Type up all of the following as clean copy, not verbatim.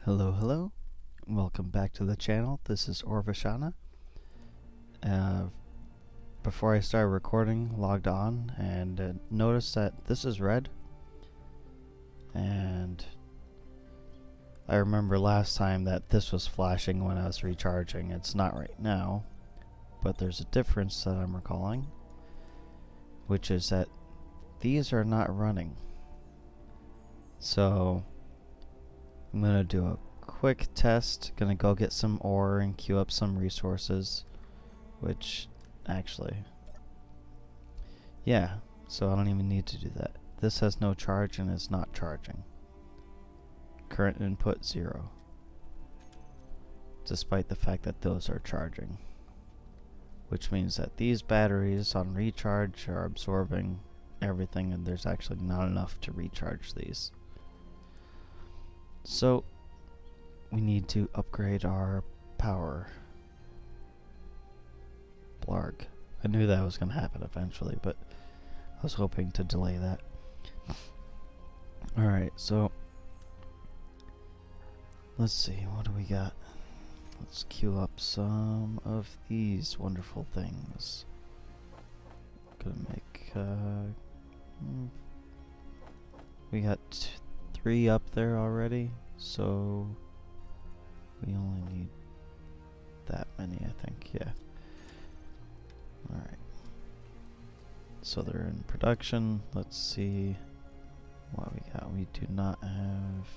Hello, hello. Welcome back to the channel. This is Orvishana. Uh, Before I started recording, logged on and noticed that this is red. And I remember last time that this was flashing when I was recharging. It's not right now, but there's a difference that I'm recalling, which is that these are not running. So I'm gonna do a quick test. Gonna go get some ore and queue up some resources, which actually, yeah, so I don't even need to do that. This has no charge and it's not charging. Current input 0, despite the fact that those are charging, which means that these batteries on recharge are absorbing everything and there's actually not enough to recharge these. So we need to upgrade our power. Blarg. I knew that was going to happen eventually, but I was hoping to delay that. Alright, so let's see, what do we got? Let's queue up some of these wonderful things. Gonna make, we got 3 up there already, so we only need that many, I think, yeah. Alright. So they're in production. Let's see what we got. We do not have...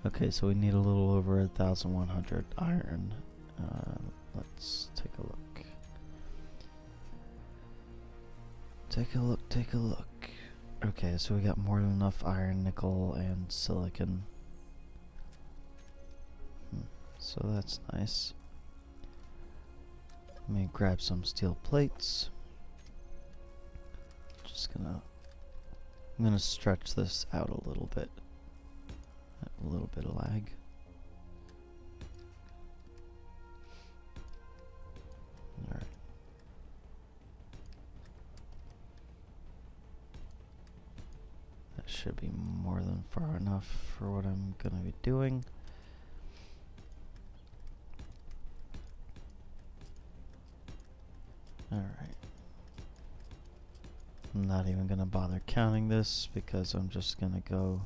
Okay, so we need a little over 1,100 iron. Let's take a look. Take a look. Okay, so we got more than enough iron, nickel, and silicon. So that's nice. Let me grab some steel plates. I'm gonna stretch this out a little bit. A little bit of lag. Alright. That should be more than far enough for what I'm gonna be doing. Alright. I'm not even gonna bother counting this because I'm just gonna go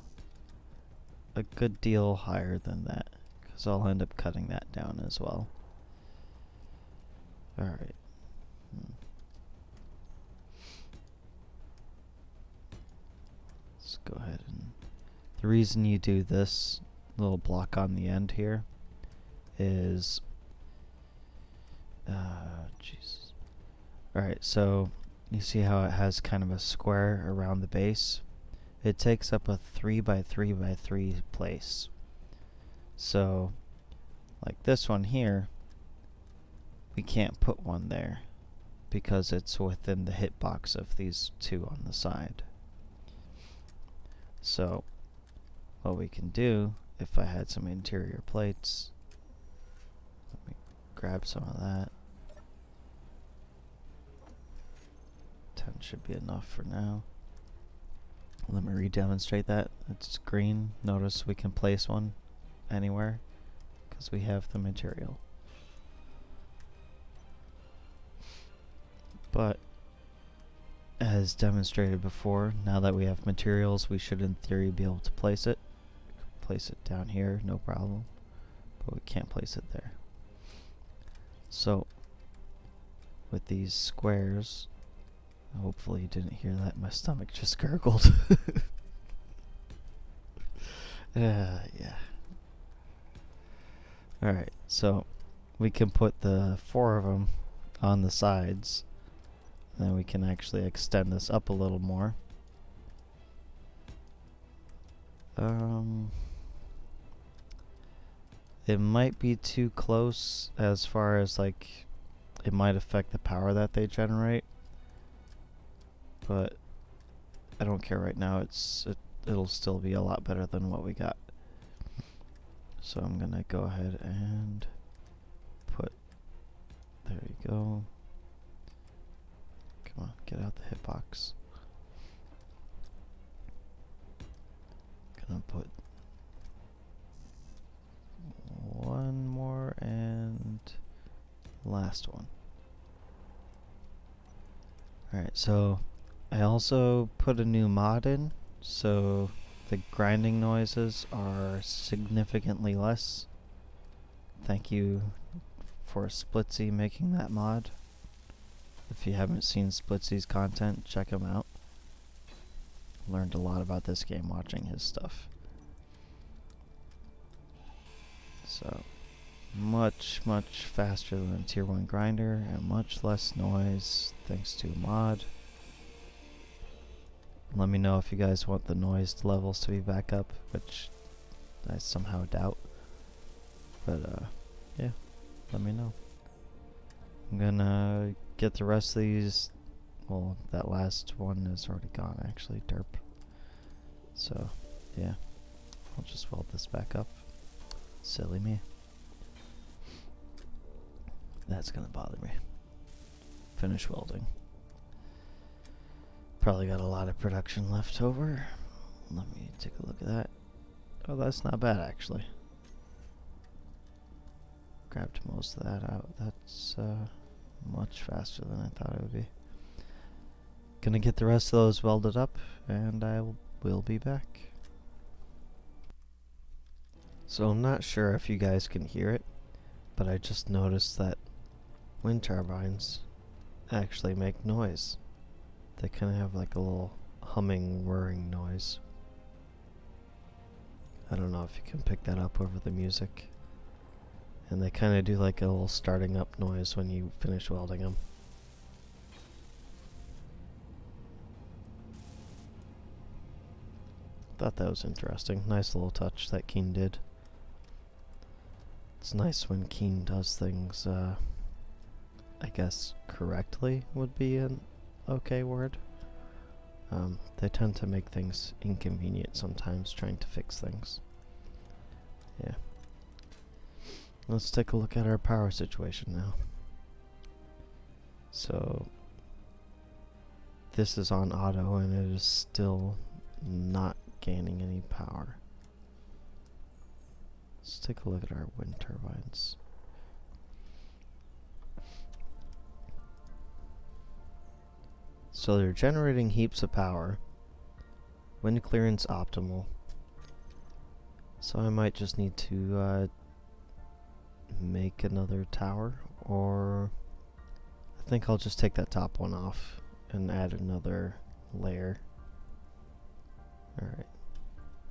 a good deal higher than that, because I'll end up cutting that down as well. Alright. Let's go ahead and... The reason you do this little block on the end here is... Jesus. Alright, so you see how it has kind of a square around the base? It takes up a 3 by 3 by 3 place. So, like this one here, we can't put one there because it's within the hitbox of these two on the side. So, what we can do, if I had some interior plates, let me grab some of that. 10 should be enough for now. Let me re-demonstrate that. It's green. Notice we can place one anywhere because we have the material. But as demonstrated before, now that we have materials, we should in theory be able to place it. Place it down here, no problem. But we can't place it there. So with these squares, hopefully you didn't hear that. My stomach just gurgled. Yeah. Alright, so we can put the 4 of them on the sides. Then we can actually extend this up a little more. It might be too close as far as like it might affect the power that they generate. But I don't care right now. It'll still be a lot better than what we got. So I'm gonna go ahead and put, there you go. Come on, get out the hitbox. Gonna put last one. Alright, so I also put a new mod in, so the grinding noises are significantly less. Thank you for Splitsy making that mod. If you haven't seen Splitsy's content, check him out. Learned a lot about this game watching his stuff. So, much faster than a tier 1 grinder and much less noise thanks to a mod. Let me know if you guys want the noise levels to be back up, which I somehow doubt. But yeah, let me know. I'm gonna get the rest of these. Well, that last one is already gone actually, derp. So yeah, I'll just weld this back up. Silly me. That's gonna bother me. Finish welding. Probably got a lot of production left over. Let me take a look at that. Oh, that's not bad actually. Grabbed most of that out. That's much faster than I thought it would be. Gonna get the rest of those welded up and I will be back. So I'm not sure if you guys can hear it, but I just noticed that wind turbines actually make noise. They kind of have like a little humming, whirring noise. I don't know if you can pick that up over the music. And they kind of do like a little starting up noise when you finish welding them. Thought that was interesting. Nice little touch that Keen did. It's nice when Keen does things, I guess correctly would be an okay word. They tend to make things inconvenient sometimes trying to fix things. Yeah. Let's take a look at our power situation now. So this is on auto and it is still not gaining any power. Let's take a look at our wind turbines. So they're generating heaps of power. Wind clearance optimal. So I might just need to make another tower, or I think I'll just take that top one off and add another layer. Alright.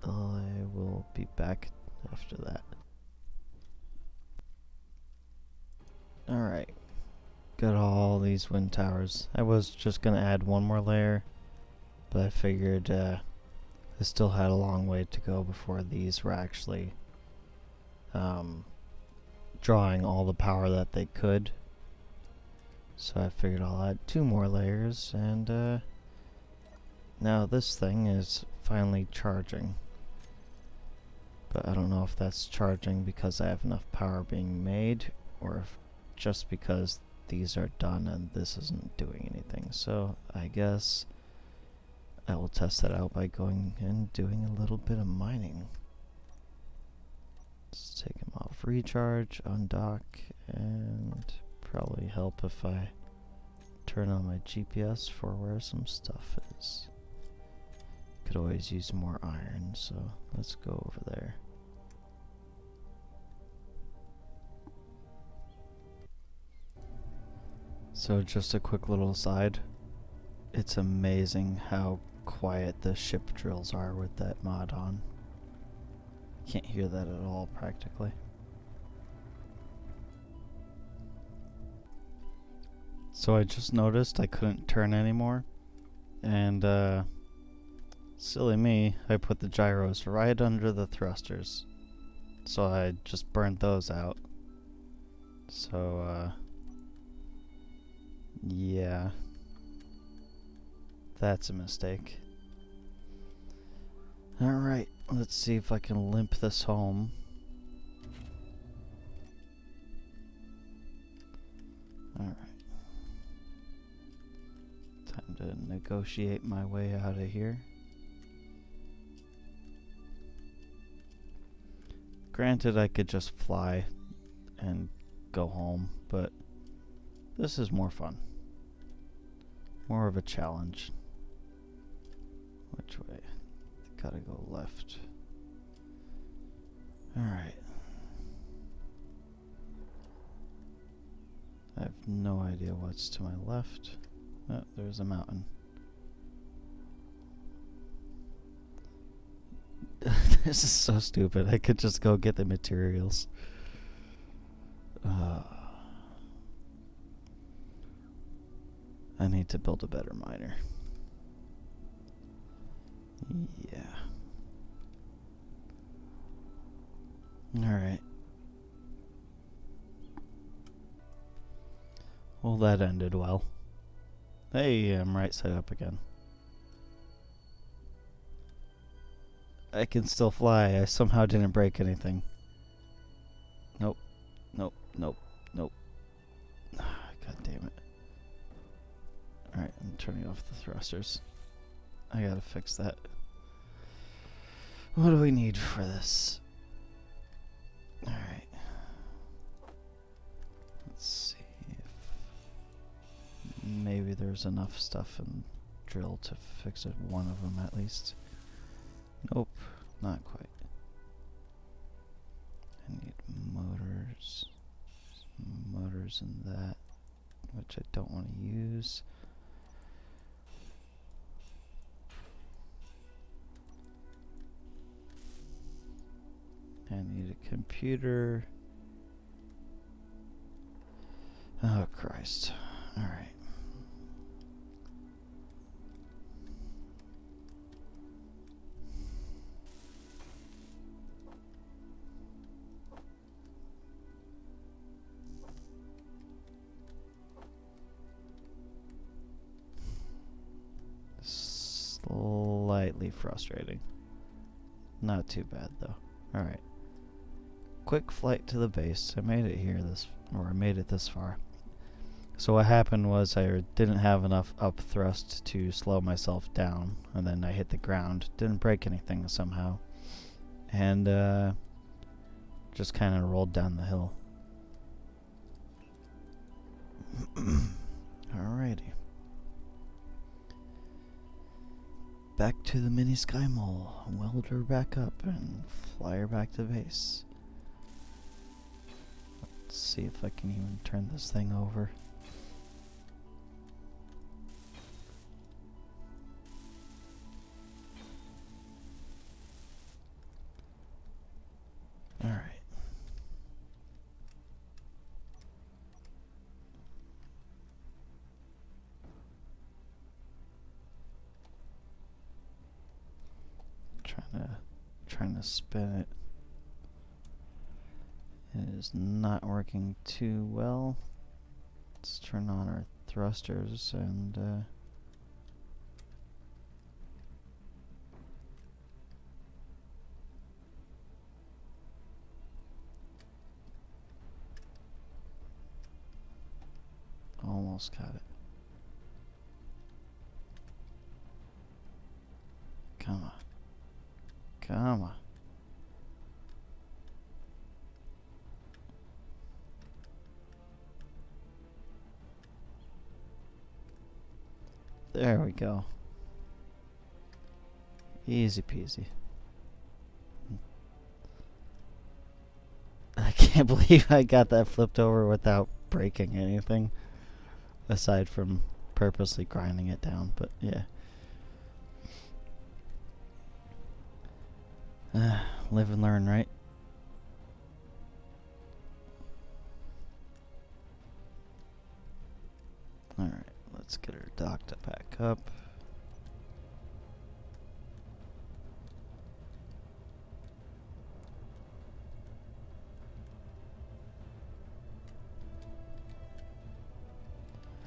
I will be back after that. Alright. Got all these wind towers. I was just gonna add one more layer, but I figured I still had a long way to go before these were actually drawing all the power that they could. So I figured I'll add 2 more layers, and now this thing is finally charging. But I don't know if that's charging because I have enough power being made, or if just because these are done and this isn't doing anything. So I guess I will test that out by going and doing a little bit of mining. Let's take them off recharge, undock, and probably help if I turn on my GPS for where some stuff is. Could always use more iron, so let's go over there. So just a quick little aside. It's amazing how quiet the ship drills are with that mod on. Can't hear that at all practically. So I just noticed I couldn't turn anymore, and silly me, I put the gyros right under the thrusters. So I just burned those out. So yeah. That's a mistake. Alright, let's see if I can limp this home. Alright. Time to negotiate my way out of here. Granted, I could just fly and go home, but This is more fun. More of a challenge. Which way? Gotta go left. Alright. I have no idea what's to my left. Oh, there's a mountain. This is so stupid. I could just go get the materials. I need to build a better miner. Yeah. Alright. Well, that ended well. Hey, I'm right side up again. I can still fly. I somehow didn't break anything. Nope. Nope. Nope. Nope. God damn it. Alright, I'm turning off the thrusters. I gotta fix that. What do we need for this? Alright. Let's see if maybe there's enough stuff in drill to fix it, one of them at least. Nope, not quite. I need motors. Some motors in that, which I don't want to use. I need a computer. Oh, Christ. Alright. Slightly frustrating. Not too bad, though. Alright. Quick flight to the base. I made it here I made it this far. So what happened was I didn't have enough up thrust to slow myself down, and then I hit the ground. Didn't break anything somehow. And just kind of rolled down the hill. Alrighty. Back to the mini sky mole. Weld her back up and fly her back to base. Let's see if I can even turn this thing over. Alright. Trying to spin it. It is not working too well. Let's turn on our thrusters and almost got it. Come on. Come on. There we go. Easy peasy. I can't believe I got that flipped over without breaking anything. Aside from purposely grinding it down, but yeah. Live and learn, right? Alright, let's get her docked back up.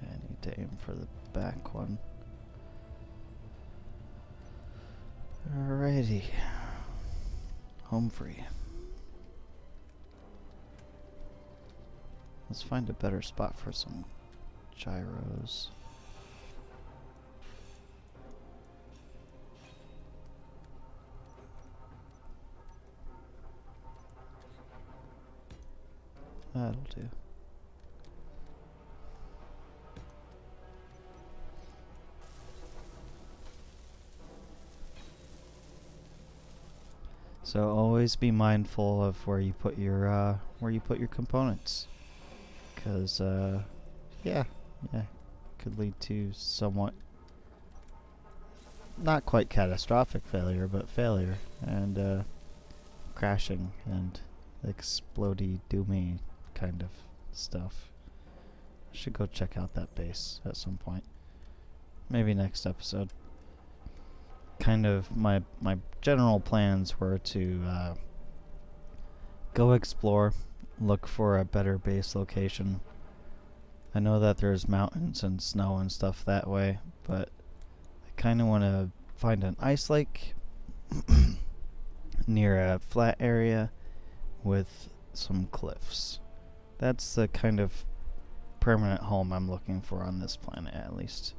I need to aim for the back one. Alrighty. Home free. Let's find a better spot for some gyros. That'll do. So always be mindful of where you put your components, because yeah, could lead to somewhat not quite catastrophic failure, but failure and crashing and explodey doomy kind of stuff. I should go check out that base at some point. Maybe next episode. Kind of my general plans were to go explore, look for a better base location. I know that there's mountains and snow and stuff that way, but I kind of want to find an ice lake near a flat area with some cliffs. That's the kind of permanent home I'm looking for on this planet, at least.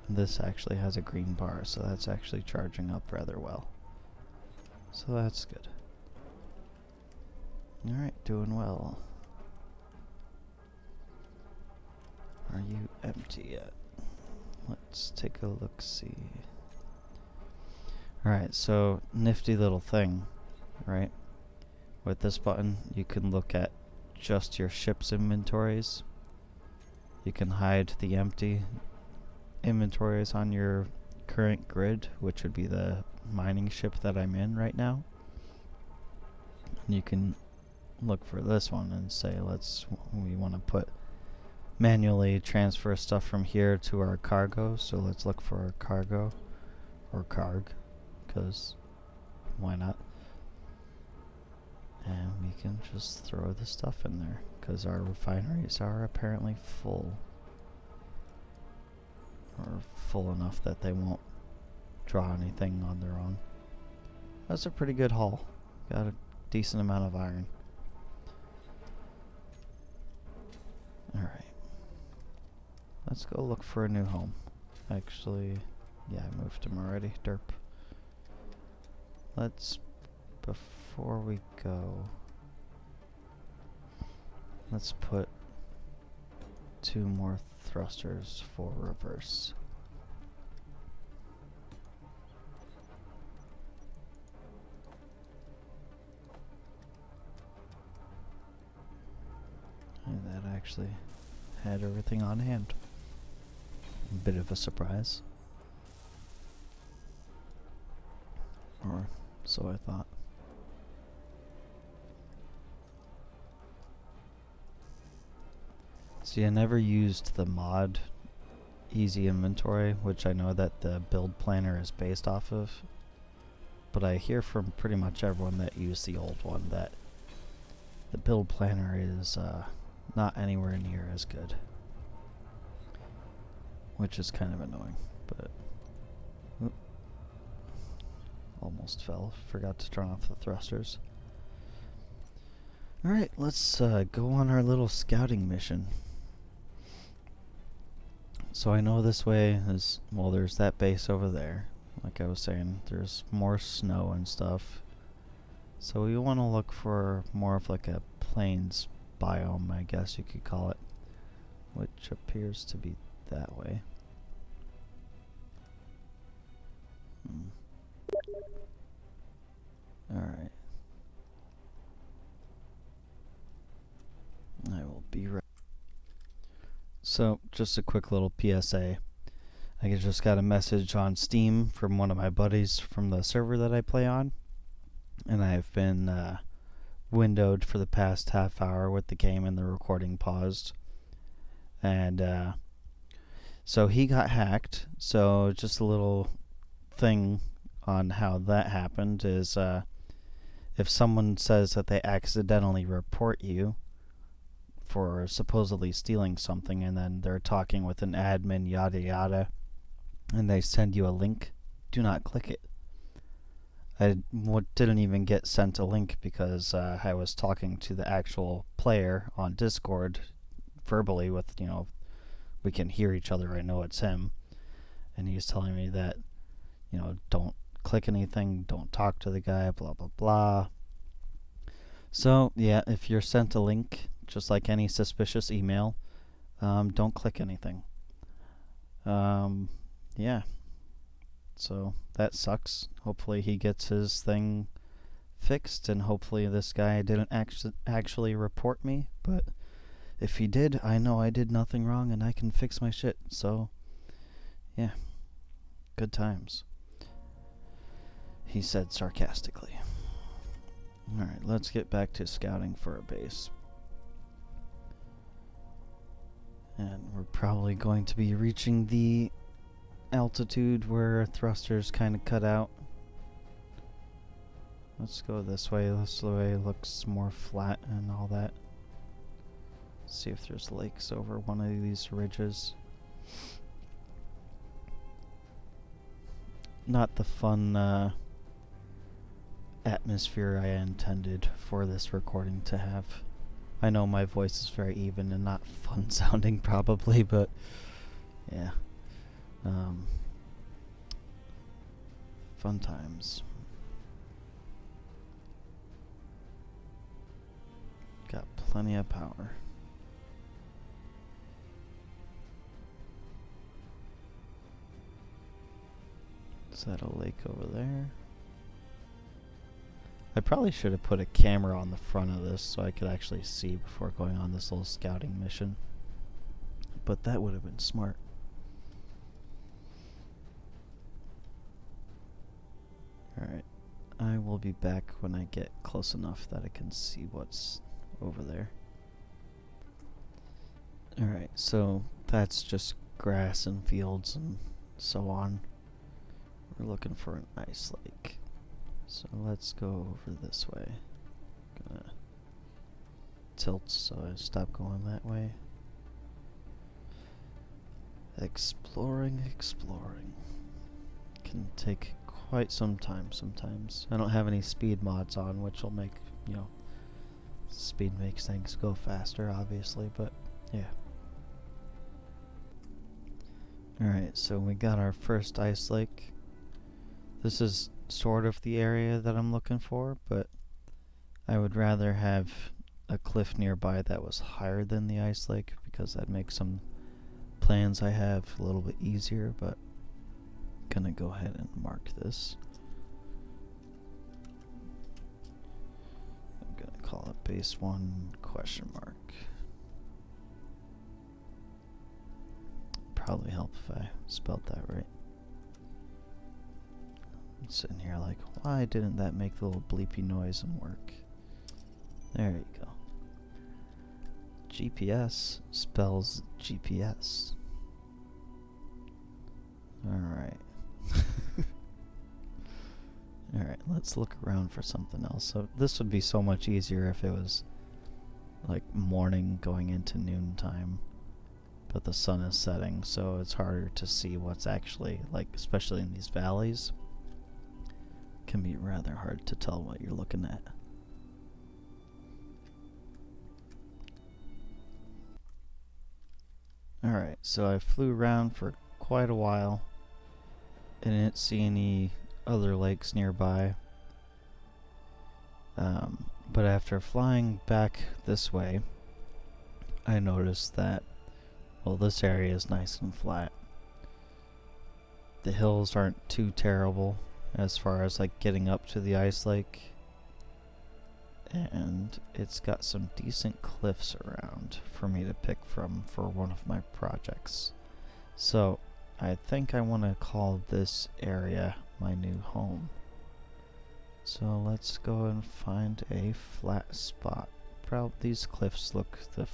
This actually has a green bar, so that's actually charging up rather well. So that's good. Alright, doing well. Are you empty yet? Let's take a look-see. Alright, so nifty little thing, right? With this button, you can look at just your ship's inventories. You can hide the empty inventories on your current grid, which would be the mining ship that I'm in right now. And you can look for this one and say, we want to manually transfer stuff from here to our cargo, so let's look for our cargo, or carg, because why not? And we can just throw the stuff in there, because our refineries are apparently full. Or full enough that they won't draw anything on their own. That's a pretty good haul. Got a decent amount of iron. Alright. Let's go look for a new home. Actually, yeah, I moved him already. Derp. Before we go, let's put 2 more thrusters for reverse. And that actually had everything on hand. A bit of a surprise. Or so I thought. See, I never used the mod Easy Inventory, which I know that the build planner is based off of. But I hear from pretty much everyone that used the old one that the build planner is not anywhere near as good. Which is kind of annoying, but almost fell. Forgot to turn off the thrusters. Alright, let's go on our little scouting mission. So I know this way is, well, there's that base over there. Like I was saying, there's more snow and stuff. So we want to look for more of like a plains biome, I guess you could call it. Which appears to be that way. Alright. I will be right. So, just a quick little PSA. I just got a message on Steam from one of my buddies from the server that I play on. And I've been windowed for the past half hour with the game and the recording paused. And so he got hacked. So just a little thing on how that happened is if someone says that they accidentally report you for supposedly stealing something, and then they're talking with an admin, yada yada, and they send you a link, do not click it. I didn't even get sent a link because I was talking to the actual player on Discord verbally with, we can hear each other, I know it's him, and he's telling me that, don't click anything, don't talk to the guy, blah blah blah. So yeah, if you're sent a link, just like any suspicious email, don't click anything. Yeah. So that sucks. Hopefully he gets his thing fixed, and hopefully this guy didn't actually report me, but if he did, I know I did nothing wrong and I can fix my shit. So, yeah, good times, he said sarcastically. Alright, let's get back to scouting for a base. And we're probably going to be reaching the altitude where thrusters kind of cut out. Let's go this way. This way looks more flat and all that. See if there's lakes over one of these ridges. Not the fun atmosphere I intended for this recording to have. I know my voice is very even and not fun sounding probably, but yeah. Fun times. Got plenty of power. Is that a lake over there? I probably should have put a camera on the front of this so I could actually see before going on this little scouting mission. But that would have been smart. Alright, I will be back when I get close enough that I can see what's over there. Alright, so that's just grass and fields and so on. We're looking for an ice lake. So let's go over this way. Gonna tilt so I stop going that way. Exploring. Can take quite some time sometimes. I don't have any speed mods on, which will make, you know, speed makes things go faster, obviously, but yeah. Alright, so we got our first ice lake. This is sort of the area that I'm looking for, but I would rather have a cliff nearby that was higher than the ice lake, because that'd make some plans I have a little bit easier, but I'm gonna go ahead and mark this. I'm gonna call it base 1 ? Probably help if I spelled that right. I'm sitting here like, why didn't that make the little bleepy noise and work? There you go. GPS spells GPS. Alright. Alright, let's look around for something else. So this would be so much easier if it was like morning going into noontime. But the sun is setting, so it's harder to see what's actually, like, especially in these valleys. It can be rather hard to tell what you're looking at. Alright, so I flew around for quite a while. And didn't see any other lakes nearby. But after flying back this way, I noticed that, well, this area is nice and flat. The hills aren't too terrible as far as like getting up to the ice lake. And it's got some decent cliffs around for me to pick from for one of my projects. So I think I want to call this area my new home. So let's go and find a flat spot. Probably these cliffs look the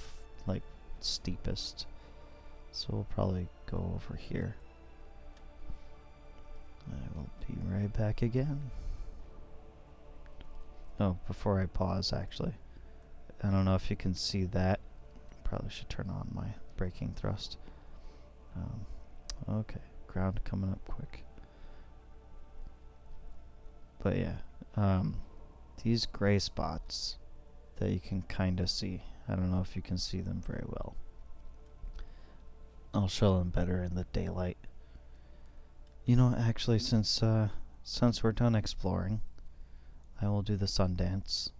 like steepest. So we'll probably go over here. I will be right back again. Oh, before I pause, actually. I don't know if you can see that. Probably should turn on my braking thrust. Okay, ground coming up quick. But yeah, these gray spots that you can kind of see. I don't know if you can see them very well. I'll show them better in the daylight. You know, actually, since we're done exploring, I will do the sun dance.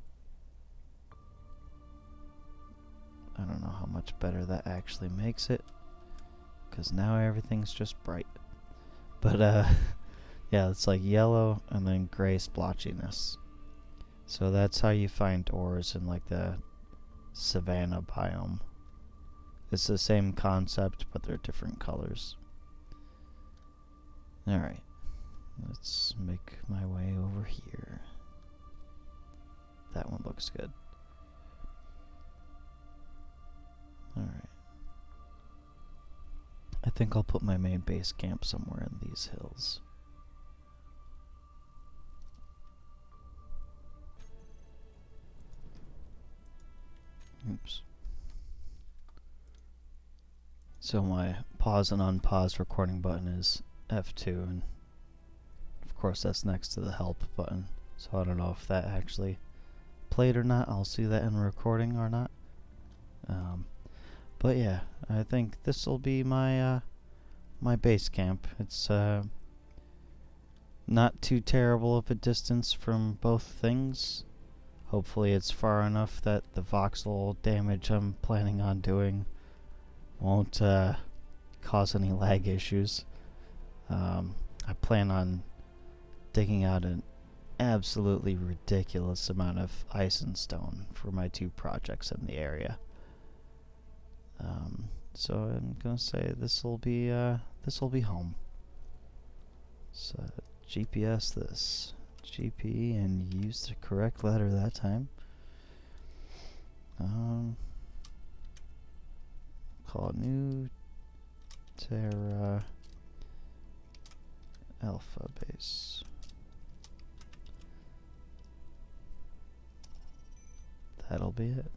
I don't know how much better that actually makes it, because now everything's just bright. But yeah, it's like yellow and then gray splotchiness. So that's how you find ores in like the savanna biome. It's the same concept, but they're different colors. Alright, let's make my way over here. That one looks good. Alright. I think I'll put my main base camp somewhere in these hills. Oops. So my pause and unpause recording button is F2, and of course that's next to the help button. So I don't know if that actually played or not. I'll see that in recording or not. But yeah, I think this will be my my base camp. It's not too terrible of a distance from both things. Hopefully it's far enough that the voxel damage I'm planning on doing won't cause any lag issues. I plan on digging out an absolutely ridiculous amount of ice and stone for my 2 projects in the area. So I'm gonna say this will be home. So GPS this. GP and use the correct letter that time. Call it New Terra Alpha Base. That'll be it.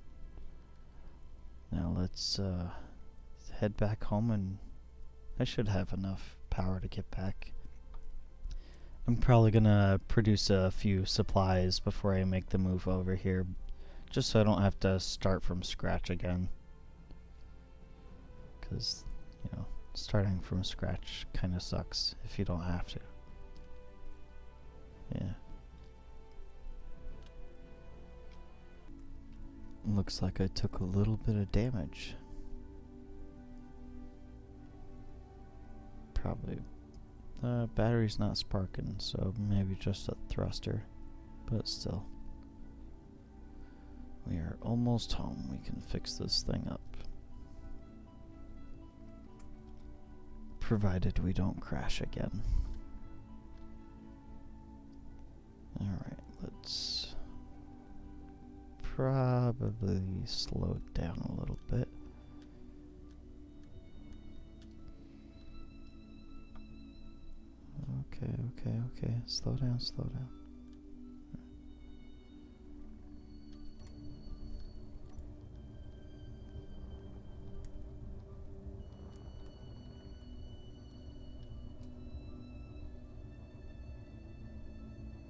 Now let's head back home, and I should have enough power to get back. I'm probably gonna produce a few supplies before I make the move over here, just so I don't have to start from scratch again. Because, you know, starting from scratch kind of sucks if you don't have to. Yeah. Looks like I took a little bit of damage. Probably. Battery's not sparking, so maybe just a thruster. But still. We are almost home. We can fix this thing up. Provided we don't crash again. Alright, let's probably slow it down a little bit. Okay. Slow down.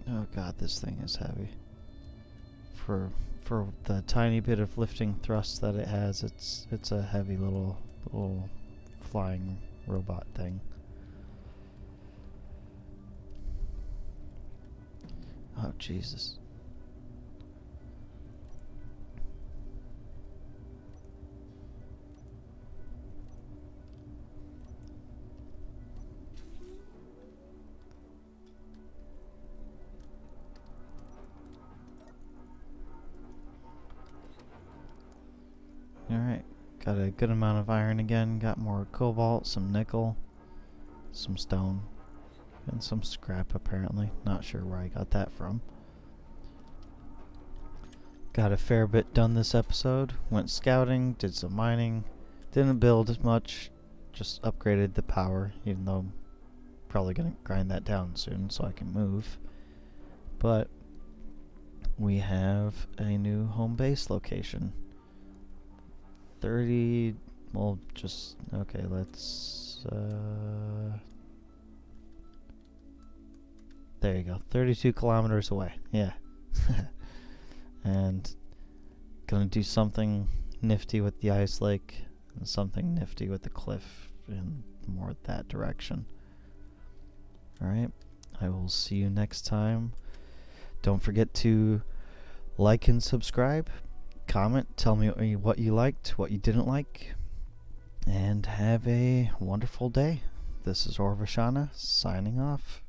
Oh god, this thing is heavy. For the tiny bit of lifting thrust that it has, it's a heavy little flying robot thing. Oh Jesus. Alright, got a good amount of iron again, got more cobalt, some nickel, some stone, and some scrap apparently. Not sure where I got that from. Got a fair bit done this episode. Went scouting, did some mining, didn't build much, just upgraded the power, even though I'm probably going to grind that down soon so I can move. But we have a new home base location. 30, well, just, okay, let's, there you go, 32 kilometers away, yeah. And gonna do something nifty with the ice lake, and something nifty with the cliff, in more that direction. Alright, I will see you next time. Don't forget to like and subscribe. Comment, tell me what you liked, what you didn't like, and have a wonderful day. This is Orvishana signing off.